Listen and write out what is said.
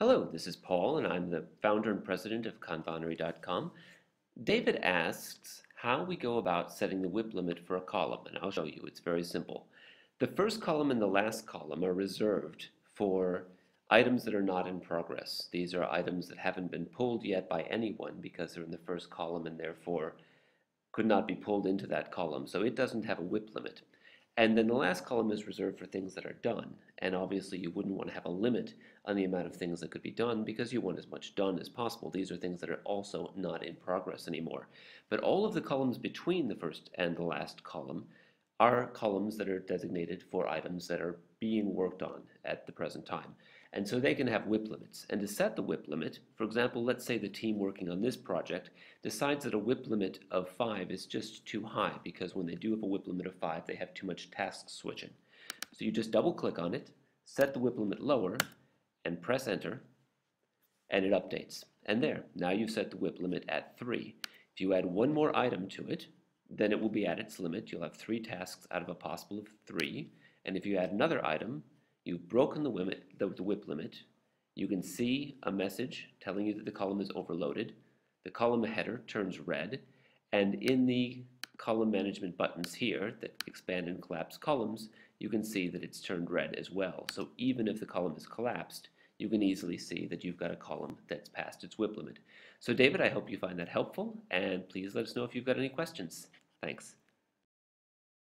Hello, this is Paul, and I'm the founder and president of kanbanery.com. David asks how we go about setting the WIP limit for a column, and I'll show you. It's very simple. The first column and the last column are reserved for items that are not in progress. These are items that haven't been pulled yet by anyone because they're in the first column and therefore could not be pulled into that column. So it doesn't have a WIP limit. And then the last column is reserved for things that are done. And obviously you wouldn't want to have a limit on the amount of things that could be done because you want as much done as possible. These are things that are also not in progress anymore. But all of the columns between the first and the last column are columns that are designated for items that are being worked on at the present time. And so they can have WIP limits. And to set the WIP limit, for example, let's say the team working on this project decides that a WIP limit of 5 is just too high because when they do have a WIP limit of 5, they have too much task switching. So you just double click on it, set the WIP limit lower, and press enter, and it updates. And there, now you've set the WIP limit at 3. If you add one more item to it, then it will be at its limit. You'll have 3 tasks out of a possible of 3. And if you add another item, you've broken the WIP limit. You can see a message telling you that the column is overloaded. The column header turns red, and in the column management buttons here that expand and collapse columns, you can see that it's turned red as well. So even if the column is collapsed, you can easily see that you've got a column that's past its WIP limit. So David, I hope you find that helpful, and please let us know if you've got any questions. Thanks.